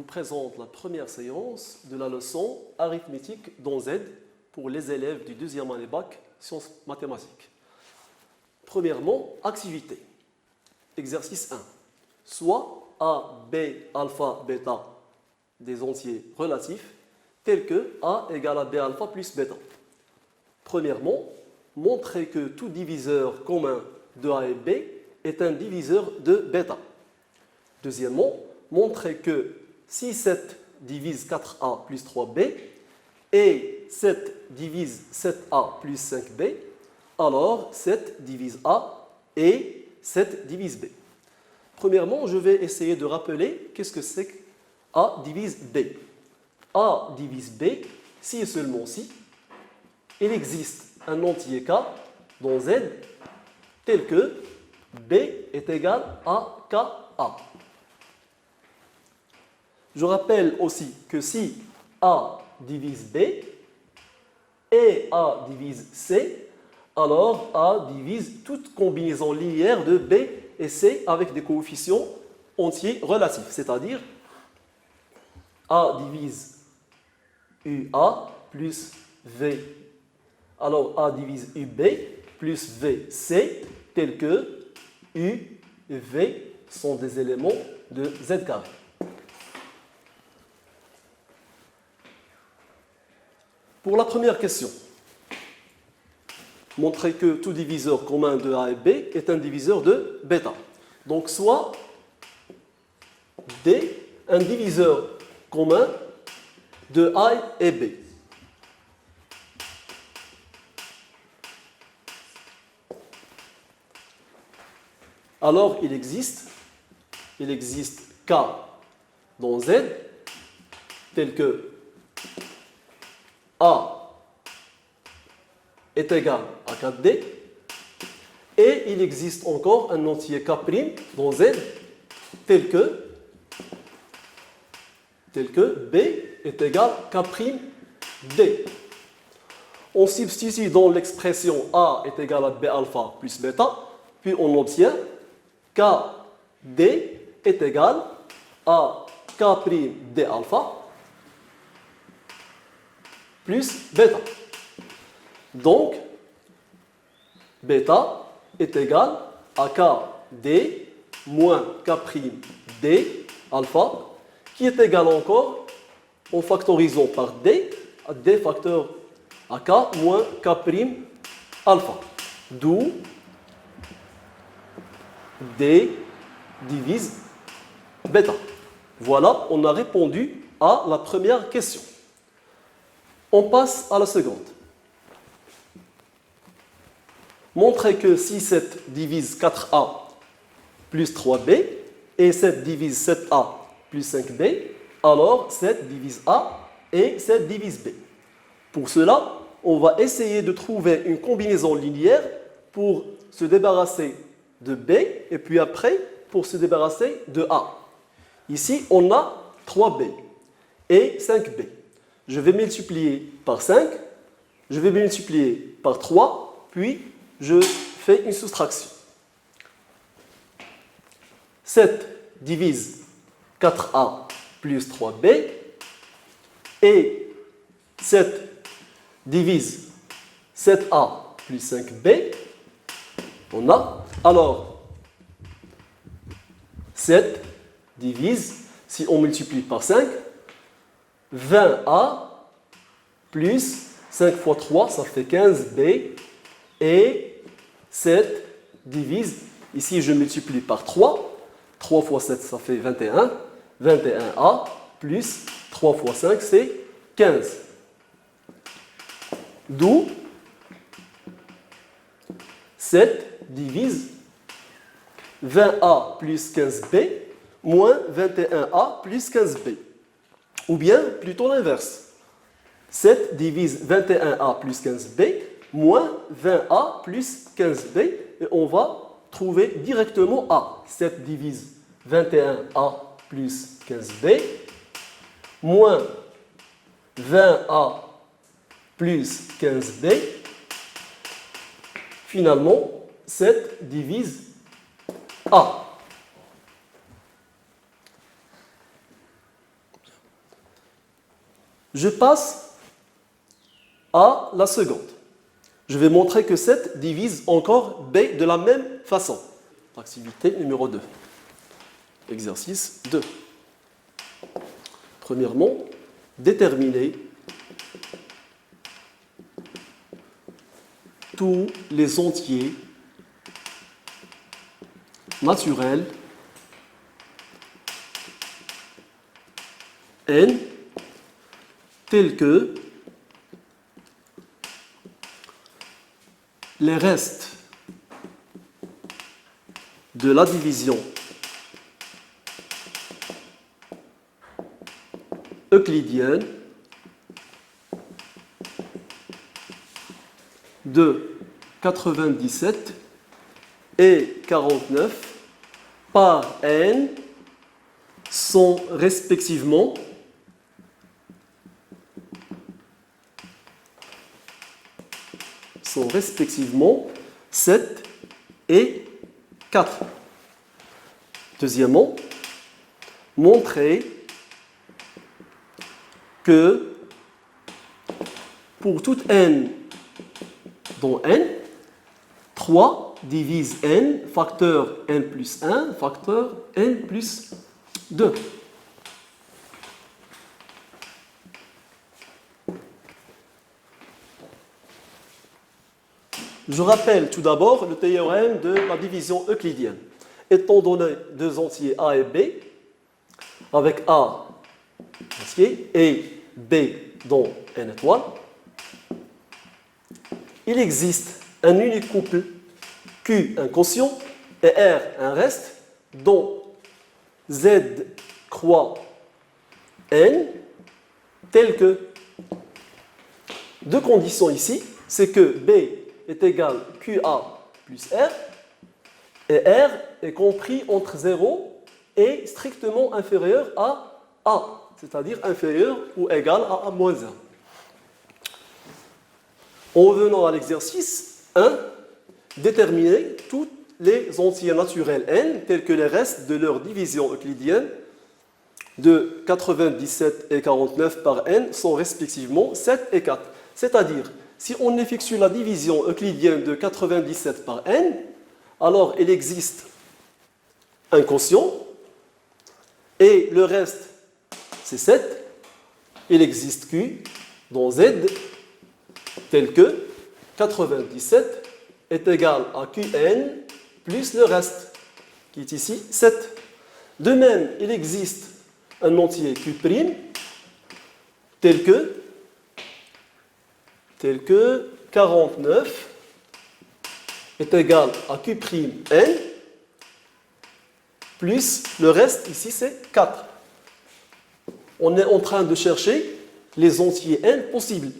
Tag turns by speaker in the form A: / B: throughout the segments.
A: présente la première séance de la leçon arithmétique dans Z pour les élèves du deuxième année bac sciences mathématiques. Premièrement, activité. Exercice 1. Soit A, B, alpha, bêta des entiers relatifs tels que A égale à B alpha plus bêta. Premièrement, montrer que tout diviseur commun de A et B est un diviseur de bêta. Deuxièmement, montrer que si 7 divise 4A plus 3B et 7 divise 7A plus 5B, alors 7 divise A et 7 divise B. Premièrement, je vais essayer de rappeler qu'est-ce que c'est que A divise B. A divise B, si et seulement si, il existe un entier K dans Z tel que B est égal à KA. Je rappelle aussi que si A divise B et A divise C, alors A divise toute combinaison linéaire de B et C avec des coefficients entiers relatifs, c'est-à-dire A divise UA plus V. Alors A divise UB plus VC, tel que U et V sont des éléments de Z carré. Pour la première question, montrer que tout diviseur commun de A et B est un diviseur de bêta. Donc soit D, un diviseur commun de A et B. Alors il existe K dans Z tel que A est égal à 4D et il existe encore un entier K' dans Z tel que B est égal à K'D. On substitue dans l'expression A est égal à B alpha plus bêta, puis on obtient KD est égal à K'D alpha plus bêta. Donc, bêta est égal à KD moins K'D alpha, qui est égal encore, en factorisant par D, à D facteur à K moins K' alpha. D'où D divise bêta. Voilà, on a répondu à la première question. On passe à la seconde. Montrer que si 7 divise 4A plus 3B et 7 divise 7A plus 5B, alors 7 divise A et 7 divise B. Pour cela, on va essayer de trouver une combinaison linéaire pour se débarrasser de B et puis après pour se débarrasser de A. Ici, on a 3B et 5B. Je vais multiplier par 5, je vais multiplier par 3, puis je fais une soustraction. 7 divise 4A plus 3B et 7 divise 7A plus 5B. On a alors 7 divise, si on multiplie par 5, 20A plus 5 fois 3, ça fait 15B. Et 7 divise, ici je multiplie par 3. 3 fois 7, ça fait 21. 21A plus 3 fois 5, c'est 15. D'où 7 divise 20A plus 15B moins 21A plus 15B. Ou bien plutôt l'inverse. 7 divise 21A plus 15B moins 20A plus 15B. Et on va trouver directement A. 7 divise 21A plus 15B moins 20A plus 15B. Finalement, 7 divise A. Je passe à la seconde. Je vais montrer que 7 divise encore B de la même façon. Activité numéro 2. Exercice 2. Premièrement, déterminer tous les entiers naturels n tels que les restes de la division euclidienne de 97 et 49 par n sont respectivement sont respectivement 7 et 4. Deuxièmement, montrer que pour toute n dont n, 3 divise n, facteur n plus 1, facteur n plus 2. Je rappelle tout d'abord le théorème de la division euclidienne. Étant donné deux entiers A et B, avec A entier et B dont n étoile, il existe un unique couple Q un quotient et R un reste dont Z croît n tel que deux conditions ici, c'est que B est égal QA plus R et R est compris entre 0 et strictement inférieur à A, c'est-à-dire inférieur ou égal à A moins 1. En revenant à l'exercice 1, déterminer tous les entiers naturels n tels que les restes de leur division euclidienne de 97 et 49 par n sont respectivement 7 et 4. C'est-à-dire, si on effectue la division euclidienne de 97 par n, alors il existe un quotient et le reste c'est 7. Il existe Q dont Z tel que 97 est égal à Qn plus le reste qui est ici 7. De même, il existe un entier Q' tel que 49 est égal à Q'N plus le reste, ici c'est 4. On est en train de chercher les entiers n possibles.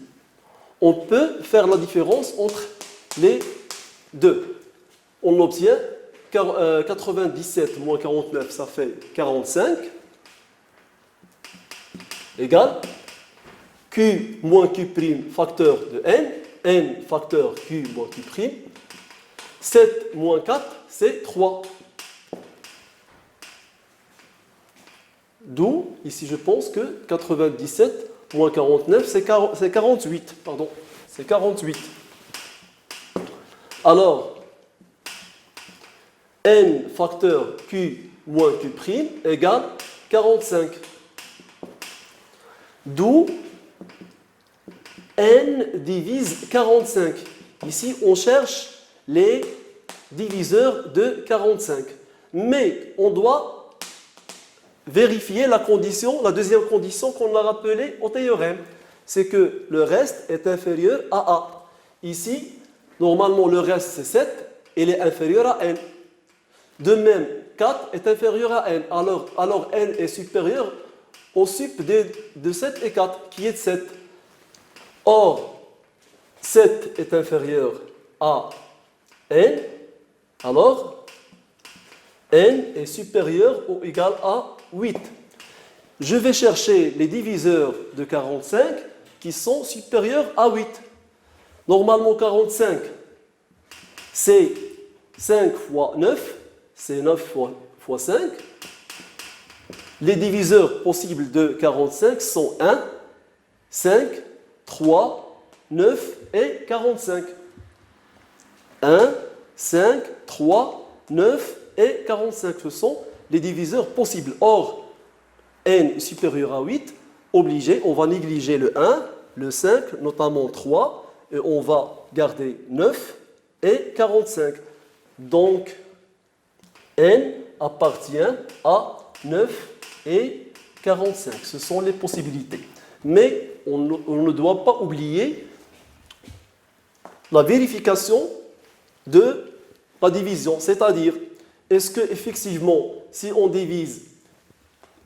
A: On peut faire la différence entre les deux. On obtient 97 moins 49, ça fait 45, égale Q moins Q' facteur de n, n facteur Q moins Q', 7 moins 4, c'est 3. D'où, ici je pense que 97 moins 49, c'est 48. Pardon, c'est 48. Alors, n facteur Q moins Q' égale 45. D'où n divise 45. Ici, on cherche les diviseurs de 45. Mais on doit vérifier la deuxième condition qu'on a rappelée au théorème. C'est que le reste est inférieur à A. Ici, normalement, le reste c'est 7, il est inférieur à n. De même, 4 est inférieur à n. Alors n est supérieur au sup de 7 et 4, qui est de 7. Or, 7 est inférieur à n, alors n est supérieur ou égal à 8. Je vais chercher les diviseurs de 45 qui sont supérieurs à 8. Normalement, 45, c'est 5 fois 9, c'est 9 fois 5. Les diviseurs possibles de 45 sont 1, 5, 3, 9 et 45. 1, 5, 3, 9 et 45. Ce sont les diviseurs possibles. Or, n est supérieur à 8, obligé, on va négliger le 1, le 5, notamment 3, et on va garder 9 et 45. Donc, n appartient à 9 et 45. Ce sont les possibilités. Mais on ne doit pas oublier la vérification de la division. C'est-à-dire, est-ce qu'effectivement, si on divise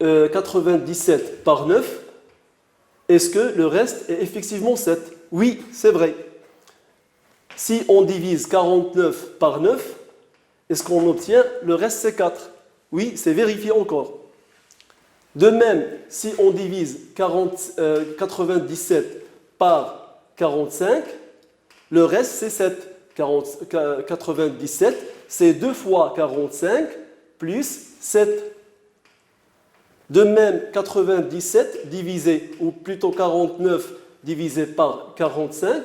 A: 97 par 9, est-ce que le reste est effectivement 7? Oui, c'est vrai. Si on divise 49 par 9, est-ce qu'on obtient le reste c'est 4? Oui, c'est vérifié encore. De même, si on divise 97 par 45, le reste c'est 7. 97, c'est 2 fois 45 plus 7. De même, 97 divisé, ou plutôt 49 divisé par 45,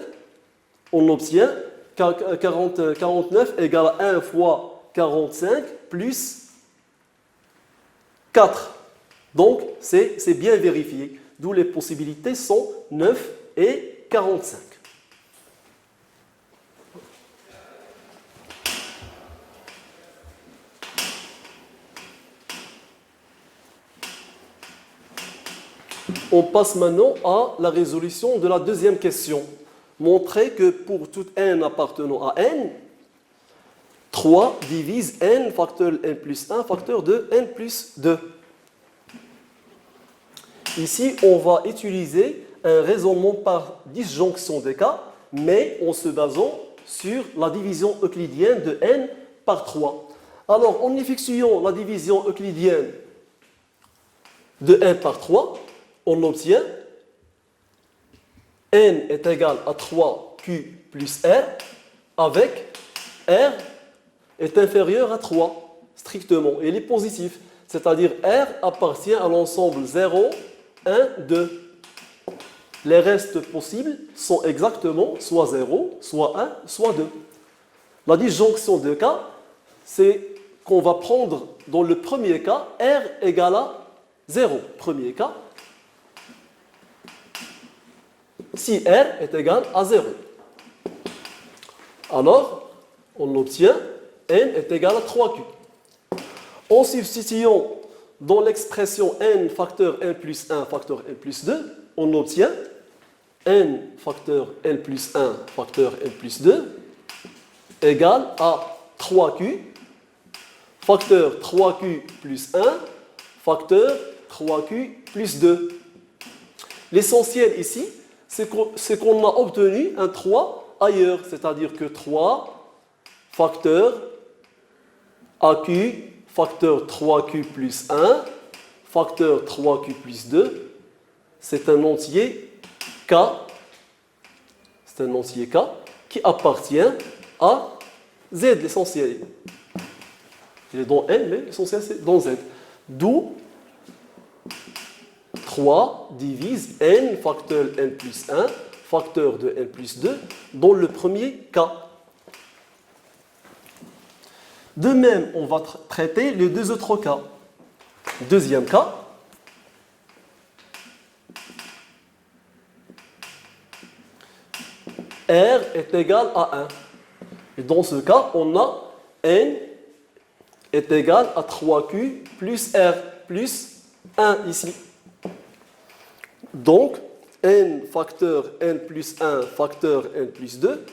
A: on obtient 49 égale à 1 fois 45 plus 4. Donc, c'est bien vérifié. D'où les possibilités sont 9 et 45. On passe maintenant à la résolution de la deuxième question. Montrer que pour tout n appartenant à n, 3 divise n facteur n plus 1 facteur de n plus 2. Ici, on va utiliser un raisonnement par disjonction des cas, mais en se basant sur la division euclidienne de n par 3. Alors, en effectuant la division euclidienne de n par 3, on obtient n est égal à 3q plus r avec r est inférieur à 3 strictement et il est positif, c'est-à-dire r appartient à l'ensemble 0, 1, 2. Les restes possibles sont exactement soit 0, soit 1, soit 2. La disjonction de cas, c'est qu'on va prendre dans le premier cas r égale à 0. Premier cas, si r est égal à 0. Alors, on obtient n est égal à 3q. En substituant dans l'expression n facteur n plus 1 facteur n plus 2, on obtient n facteur n plus 1 facteur n plus 2 égale à 3q facteur 3q plus 1 facteur 3q plus 2. L'essentiel ici, c'est qu'on a obtenu un 3 ailleurs, c'est-à-dire que 3 facteur AQ facteur 3Q plus 1 facteur 3Q plus 2, c'est un entier K, c'est un entier K qui appartient à Z, l'essentiel. Il est dans N, mais l'essentiel c'est dans Z. D'où 3 divise n facteur n plus 1 facteur de n plus 2 dans le premier cas. De même, on va traiter les deux autres cas. Deuxième cas. R est égal à 1. Et dans ce cas, on a n est égal à 3q plus r plus 1 ici. Donc, n facteur n plus 1 facteur n plus 2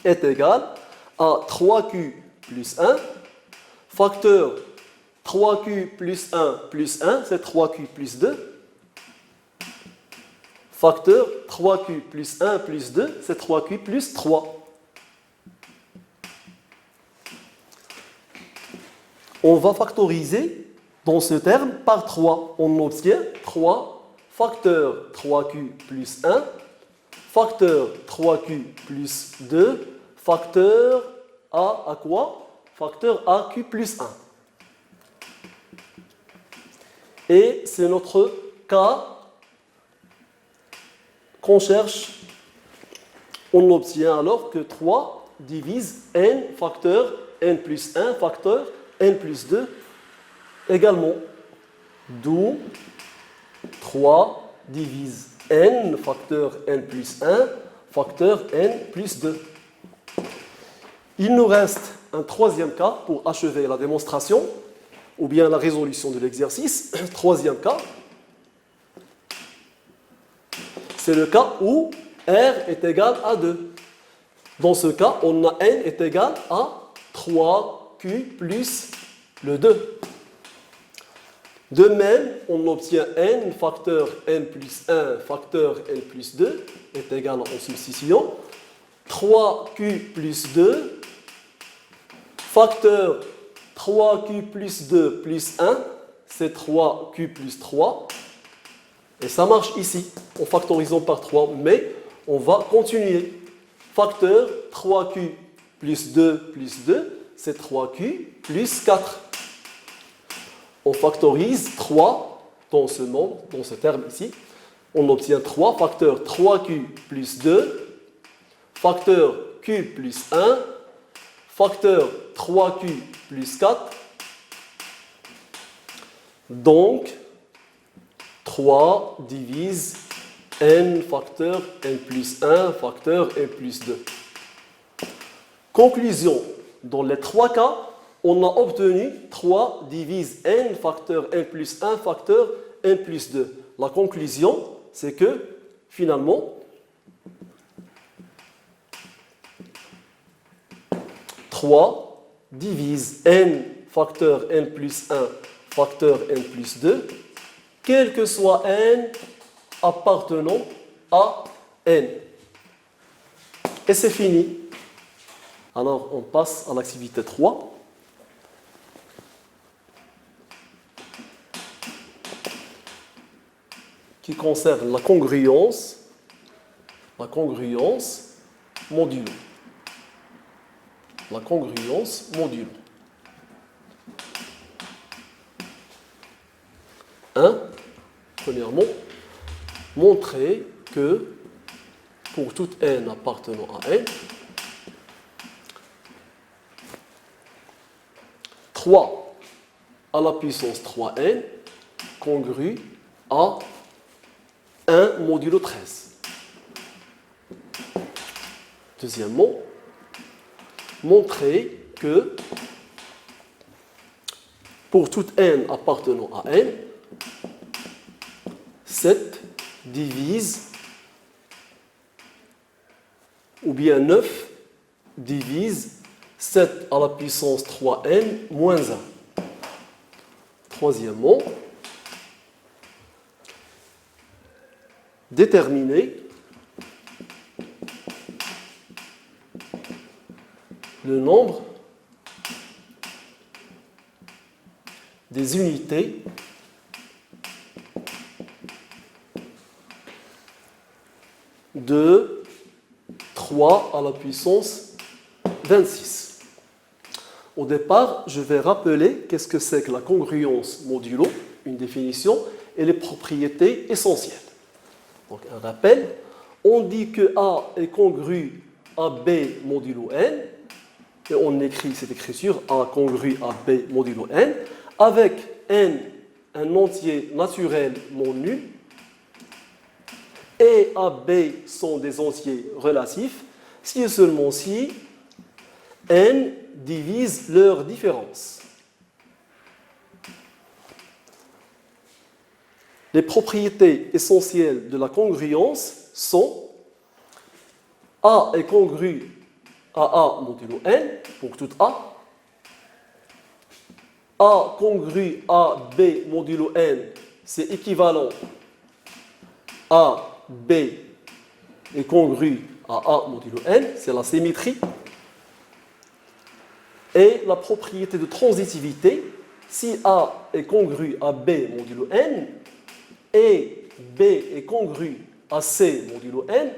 A: est égal à 3q plus 1 facteur 3q plus 1 plus 1, c'est 3q plus 2, facteur 3q plus 1 plus 2, c'est 3q plus 3. On va factoriser dans ce terme par 3. On obtient 3 facteur 3q plus 1, facteur 3q plus 2, facteur à quoi? Facteur AQ plus 1. Et c'est notre cas qu'on cherche, on obtient alors que 3 divise n facteur n plus 1 facteur n plus 2 également. D'où 3 divise n facteur n plus 1 facteur n plus 2. Il nous reste un troisième cas pour achever la démonstration ou bien la résolution de l'exercice. Troisième cas, c'est le cas où R est égal à 2. Dans ce cas, on a n est égal à 3q plus le 2. De même, on obtient n facteur n plus 1 facteur n plus 2 est égal en substitution 3q plus 2 facteur 3q plus 2 plus 1, c'est 3q plus 3. Et ça marche ici, en factorisant par 3, mais on va continuer. Facteur 3q plus 2, c'est 3q plus 4. On factorise 3 dans ce terme ici. On obtient 3 facteur 3q plus 2, facteur q plus 1, facteur 3q plus 4. Donc, 3 divise n facteur n plus 1 facteur n plus 2. Conclusion, dans les trois cas, on a obtenu 3 divise n facteur n plus 1 facteur n plus 2. La conclusion, c'est que finalement, 3 divise n facteur n plus 1 facteur n plus 2, quel que soit n appartenant à n. Et c'est fini. Alors, on passe à l'activité 3. Qui concerne la congruence modulo. La congruence modulo. 1. Premièrement, montrer que pour toute n appartenant à n, 3 à la puissance 3n congrue à 1 modulo 13. Deuxièmement, montrer que pour toute n appartenant à n, 7 divise ou bien 9 divise 7 à la puissance 3n moins 1. Troisièmement, déterminer le nombre des unités de 3 à la puissance 26. Au départ, je vais rappeler qu'est-ce que c'est que la congruence modulo, une définition, et les propriétés essentielles. Donc, un rappel, on dit que A est congru à B modulo n, et on écrit cette écriture A congru à B modulo n, avec n un entier naturel non nul, et A, B sont des entiers relatifs, si et seulement si n divise leur différence. Les propriétés essentielles de la congruence sont A est congru à A modulo n pour toute A. A congru à B modulo n, c'est équivalent à B est congru à A modulo n, c'est la symétrie. Et la propriété de transitivité, si A est congru à B modulo n et B est congru à C modulo n,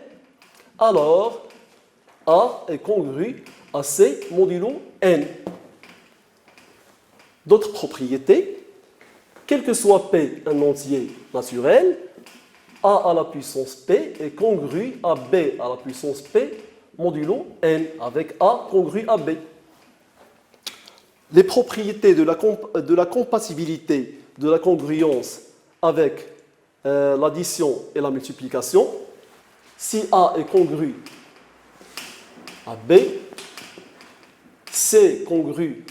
A: alors A est congru à C modulo n. D'autres propriétés, quel que soit P un entier naturel, A à la puissance P est congru à B à la puissance P modulo N, avec A congru à B. Les propriétés de la compatibilité de la congruence avec l'addition et la multiplication. Si A est congru à B, C congru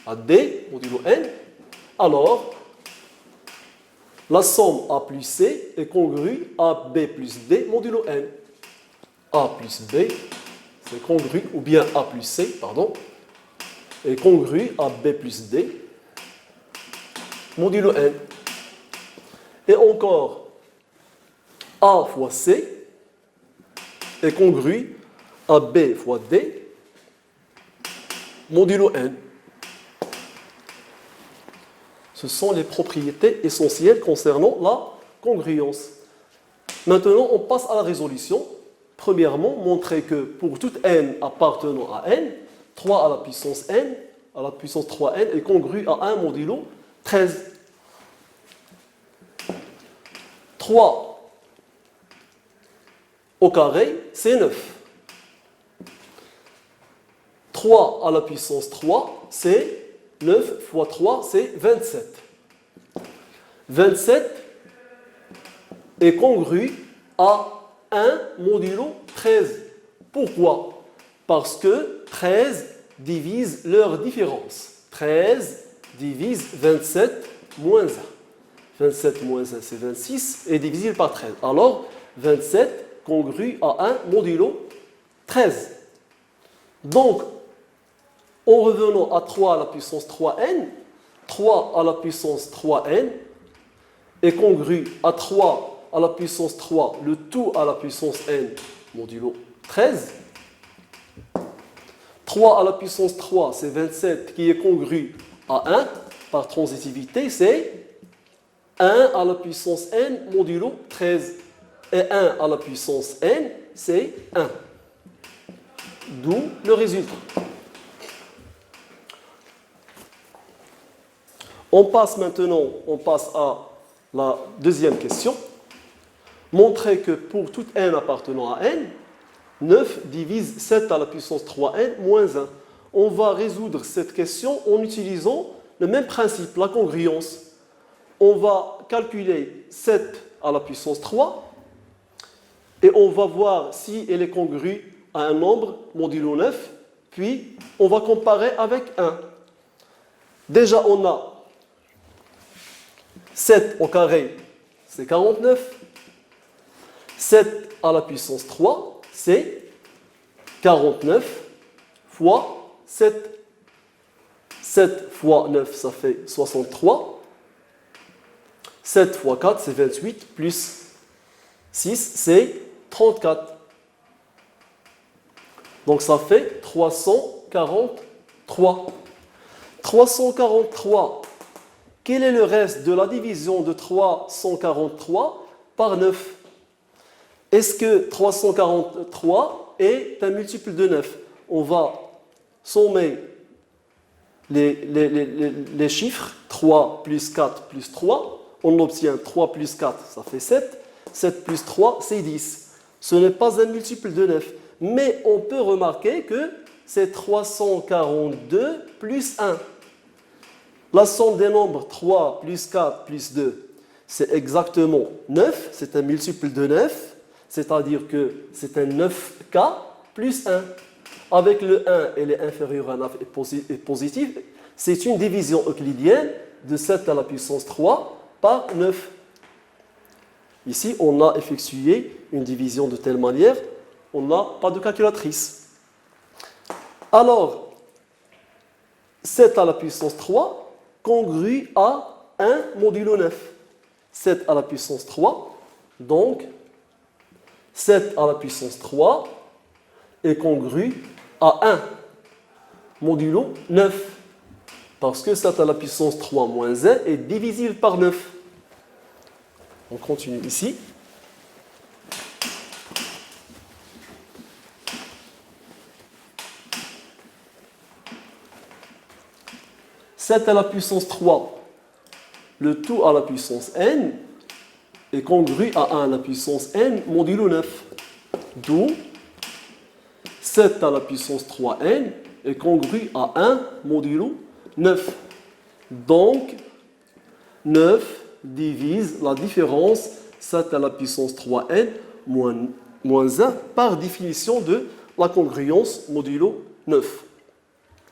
A: à D, modulo N, alors la somme A plus C est congrue à B plus D, modulo N. A plus B, c'est congru, ou bien A plus C, pardon, est congru à B plus D, modulo N. Et encore, A fois C est congru à B fois D, modulo N. Ce sont les propriétés essentielles concernant la congruence. Maintenant, on passe à la résolution. Premièrement, montrer que pour toute n appartenant à n, 3 à la puissance n, à la puissance 3n est congru à 1 modulo 13. 3 au carré, c'est 9. 3 à la puissance 3, c'est 9 fois 3, c'est 27. 27 est congru à 1 modulo 13. Pourquoi? Parce que 13 divise leur différence. 13 divise 27 moins 1. 27 moins 1, c'est 26, et divisible par 13. Alors, 27 congru à 1 modulo 13. Donc, en revenant à 3 à la puissance 3n, 3 à la puissance 3n est congru à 3 à la puissance 3, le tout à la puissance n, modulo 13. 3 à la puissance 3, c'est 27 qui est congru à 1, par transitivité, c'est 1 à la puissance n modulo 13. Et 1 à la puissance n, c'est 1. D'où le résultat. On passe à la deuxième question. Montrer que pour toute n appartenant à n, 9 divise 7 à la puissance 3n moins 1. On va résoudre cette question en utilisant le même principe, la congruence. On va calculer 7 à la puissance 3 et on va voir si elle est congrue à un nombre modulo 9, puis on va comparer avec 1. Déjà, on a 7 au carré, c'est 49. 7 à la puissance 3, c'est 49 fois 7. 7 fois 9, ça fait 63. 7 fois 4, c'est 28, plus 6, c'est 34. Donc ça fait 343. 343. Quel est le reste de la division de 343 par 9? Est-ce que 343 est un multiple de 9? On va sommer les chiffres. 3 plus 4 plus 3. On obtient 3 plus 4, ça fait 7. 7 plus 3, c'est 10. Ce n'est pas un multiple de 9. Mais on peut remarquer que c'est 342 plus 1. La somme des nombres 3 plus 4 plus 2, c'est exactement 9. C'est un multiple de 9. C'est-à-dire que c'est un 9K plus 1. Avec le 1, elle est inférieure à 9 et positive. C'est une division euclidienne de 7 à la puissance 3 par 9. Ici, on a effectué une division de telle manière, on n'a pas de calculatrice. Alors, 7 à la puissance 3 congrue à 1 modulo 9. 7 à la puissance 3, donc 7 à la puissance 3 est congru à 1 modulo 9. Parce que 7 à la puissance 3 moins 1 est divisible par 9. On continue ici. « 7 à la puissance 3, le tout à la puissance n, est congru à 1 à la puissance n modulo 9. D'où 7 à la puissance 3n est congru à 1 modulo 9. Donc, 9 divise la différence 7 à la puissance 3n moins 1 par définition de la congruence modulo 9.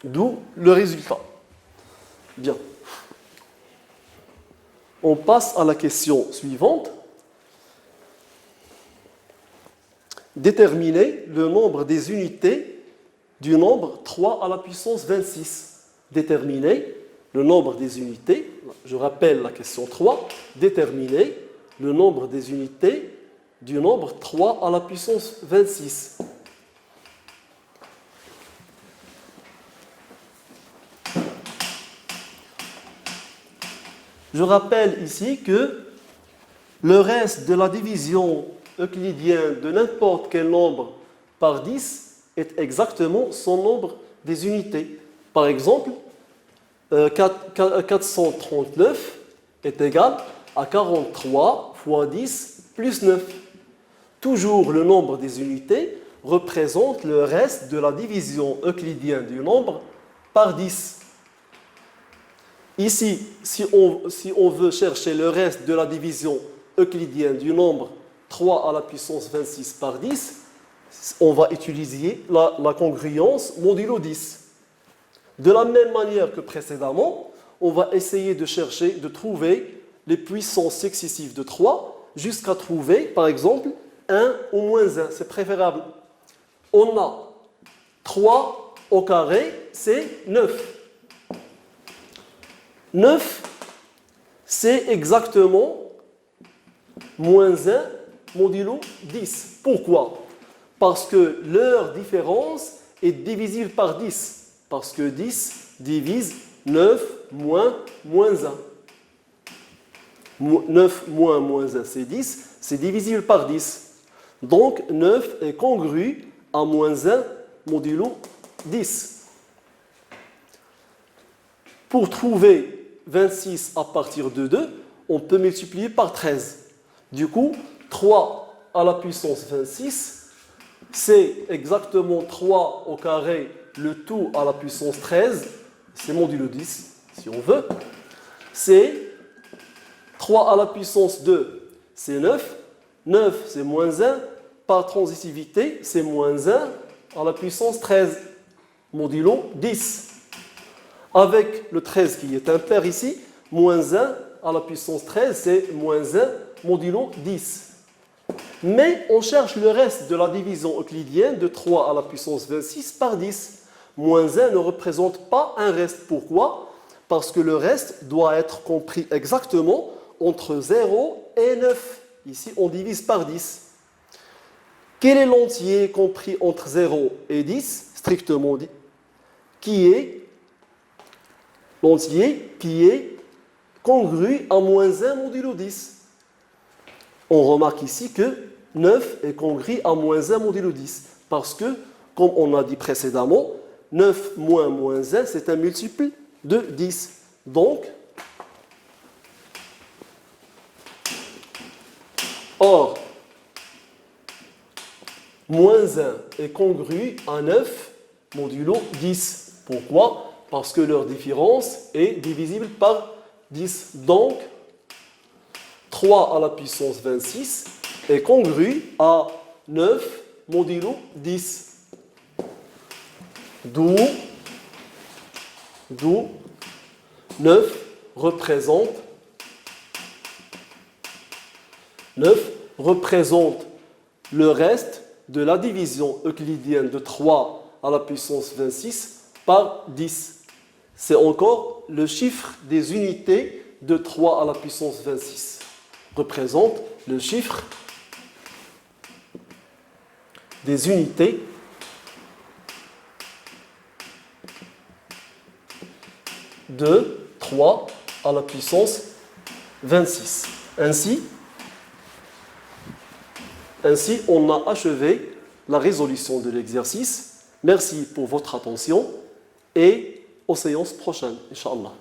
A: D'où le résultat. Bien. On passe à la question suivante. Déterminer le nombre des unités du nombre 3 à la puissance 26. Déterminer le nombre des unités, je rappelle la question 3, déterminer le nombre des unités du nombre 3 à la puissance 26. Je rappelle ici que le reste de la division euclidienne de n'importe quel nombre par 10 est exactement son nombre des unités. Par exemple, 439 est égal à 43 fois 10 plus 9. Toujours le nombre des unités représente le reste de la division euclidienne du nombre par 10. Ici, si on veut chercher le reste de la division euclidienne du nombre 3 à la puissance 26 par 10, on va utiliser la congruence modulo 10. De la même manière que précédemment, on va essayer de trouver les puissances successives de 3 jusqu'à trouver, par exemple, 1 ou moins 1. C'est préférable. On a 3 au carré, c'est 9. 9, c'est exactement moins 1 modulo 10. Pourquoi? Parce que leur différence est divisible par 10. Parce que 10 divise 9 moins 1. 9 moins 1, c'est 10. C'est divisible par 10. Donc, 9 est congru à moins 1 modulo 10. Pour trouver 26 à partir de 2, on peut multiplier par 13. Du coup, 3 à la puissance 26, c'est exactement 3 au carré, le tout à la puissance 13, c'est modulo 10, si on veut. C'est 3 à la puissance 2, c'est 9. 9, c'est moins 1. Par transitivité, c'est moins 1 à la puissance 13, modulo 10. Avec le 13 qui est impair ici, moins 1 à la puissance 13, c'est moins 1 modulo 10. Mais on cherche le reste de la division euclidienne de 3 à la puissance 26 par 10. Moins 1 ne représente pas un reste. Pourquoi? Parce que le reste doit être compris exactement entre 0 et 9. Ici, on divise par 10. Quel est l'entier compris entre 0 et 10, strictement dit? Qui est l'entier qui est congru à moins 1 modulo 10. On remarque ici que 9 est congru à moins 1 modulo 10. Parce que, comme on a dit précédemment, 9 moins moins 1, c'est un multiple de 10. Donc, or, moins 1 est congru à 9 modulo 10. Pourquoi? Parce que leur différence est divisible par 10. Donc, 3 à la puissance 26 est congru à 9 modulo 10. D'où 9 représente le reste de la division euclidienne de 3 à la puissance 26 par 10. C'est encore le chiffre des unités de 3 à la puissance 26. Représente le chiffre des unités de 3 à la puissance 26. Ainsi, on a achevé la résolution de l'exercice. Merci pour votre attention et aux séances prochaines, Inch'Allah.